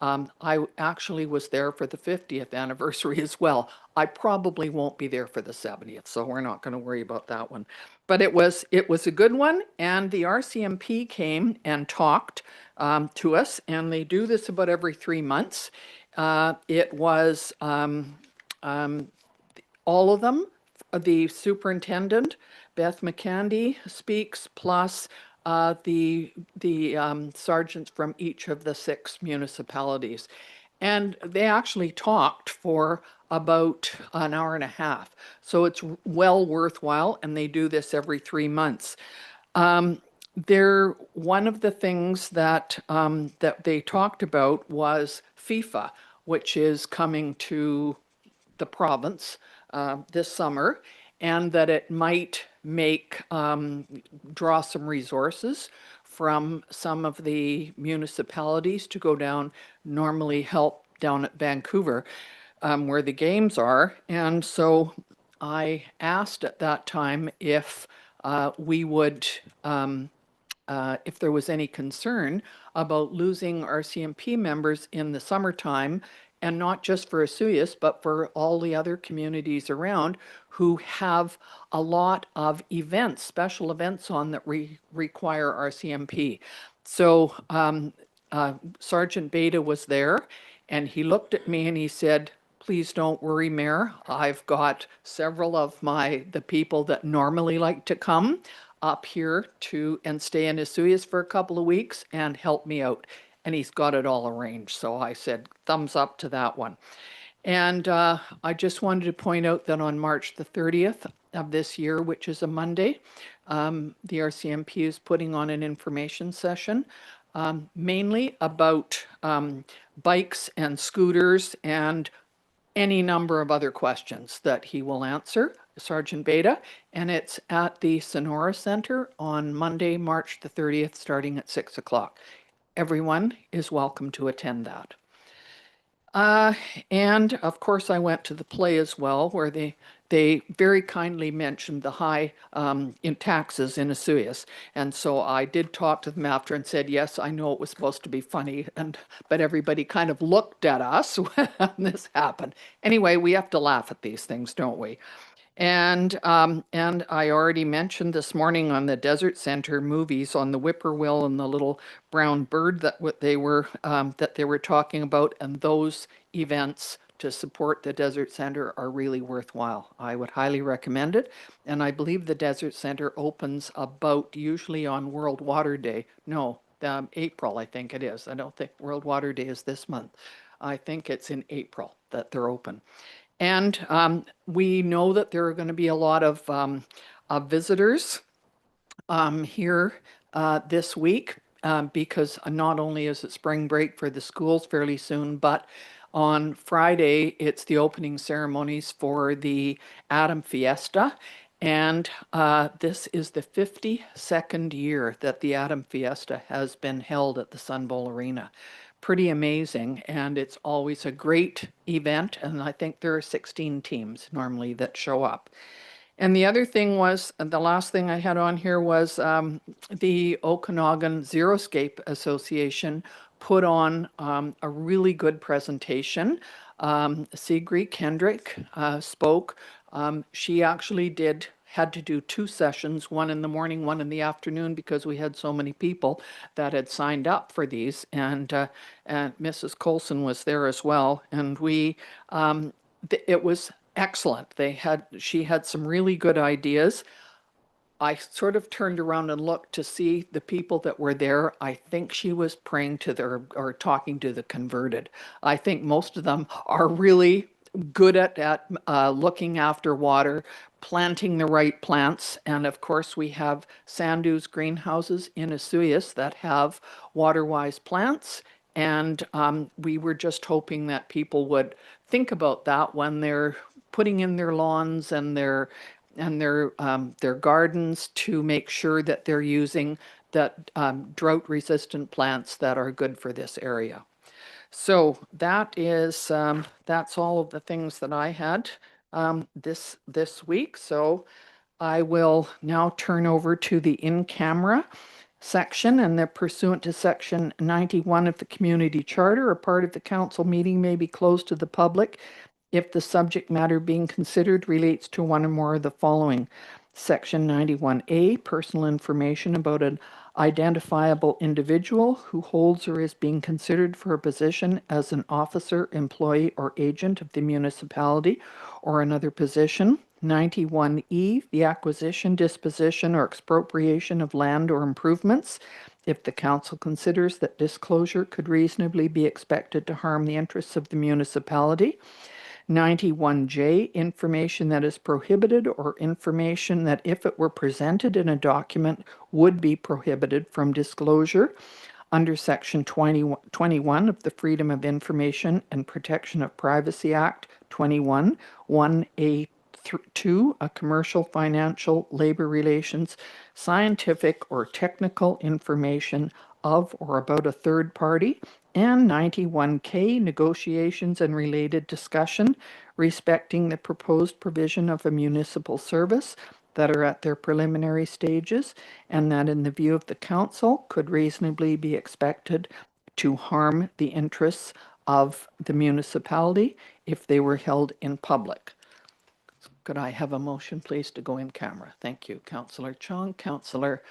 I actually was there for the 50th anniversary as well. I probably won't be there for the 70th, so we're not going to worry about that one. But it was a good one, and the RCMP came and talked to us, and they do this about every 3 months. It was all of them. The superintendent, Beth McCandy, speaks, plus the sergeants from each of the 6 municipalities. And they actually talked for about an hour and a half. So it's well worthwhile, and they do this every 3 months. One of the things that they talked about was FIFA, which is coming to the province this summer. and that it might draw some resources from some of the municipalities to go down, normally help down at Vancouver, where the games are. And so I asked at that time if we would, if there was any concern about losing our CMP members in the summertime, and not just for Osoyoos, but for all the other communities around who have a lot of events, special events on that require our CMP. So Sergeant Beta was there, and he looked at me and he said, "Please don't worry, Mayor. I've got several of the people that normally like to come up here and stay in Osoyoos for a couple of weeks and help me out." And he's got it all arranged. So I said, thumbs up to that one. And I just wanted to point out that on March the 30th of this year, which is a Monday, the RCMP is putting on an information session, mainly about bikes and scooters and any number of other questions that he will answer, Sergeant Beta, and it's at the Sonora Center on Monday, March the 30th, starting at 6 o'clock. Everyone is welcome to attend that. And of course, I went to the play as well, where they very kindly mentioned the high in taxes in Osoyoos. And so I did talk to them after and said, yes, I know it was supposed to be funny, but everybody kind of looked at us when this happened. Anyway, we have to laugh at these things, don't we? And I already mentioned this morning on the Desert Center movies on the whippoorwill and the little brown bird that they were talking about, and those events to support the Desert Center are really worthwhile. I would highly recommend it, and I believe the Desert Center opens about usually on World Water Day. No, April, I think it is. I don't think World Water Day is this month. I think it's in April that they're open. And we know that there are going to be a lot of visitors here this week because not only is it spring break for the schools fairly soon, but on Friday, it's the opening ceremonies for the Atom Fiesta. And this is the 52nd year that the Atom Fiesta has been held at the Sun Bowl Arena. Pretty amazing, and it's always a great event, and I think there are 16 teams normally that show up. And the other thing was, the last thing I had on here was the Okanagan Xeriscape Association put on a really good presentation. Sigrid Kendrick spoke. She actually had to do 2 sessions, one in the morning, one in the afternoon, because we had so many people that had signed up for these. And Mrs. Colson was there as well. And it was excellent. She had some really good ideas. I sort of turned around and looked to see the people that were there. I think she was praying to or talking to the converted. I think most of them are really good at looking after water, planting the right plants. And of course, we have Sandu's greenhouses in Osoyoos that have water-wise plants. And we were just hoping that people would think about that when they're putting in their lawns and their gardens, to make sure that they're using that drought-resistant plants that are good for this area. So that's all of the things that I had this week. So I will now turn over to the in-camera section, and they're pursuant to Section 91 of the Community Charter. A part of the council meeting may be closed to the public if the subject matter being considered relates to one or more of the following. Section 91A, personal information about an identifiable individual who holds or is being considered for a position as an officer, employee, or agent of the municipality or another position. 91E, the acquisition, disposition, or expropriation of land or improvements, if the council considers that disclosure could reasonably be expected to harm the interests of the municipality. 91J, information that is prohibited or information that, if it were presented in a document, would be prohibited from disclosure under Section 21 of the Freedom of Information and Protection of Privacy Act 21, 1A 2, a commercial, financial, labor relations, scientific, or technical information of or about a third party, and 91K, negotiations and related discussion respecting the proposed provision of a municipal service that are at their preliminary stages, and that in the view of the council could reasonably be expected to harm the interests of the municipality if they were held in public. Could I have a motion, please, to go in camera? Thank you, Councillor Chong. Councillor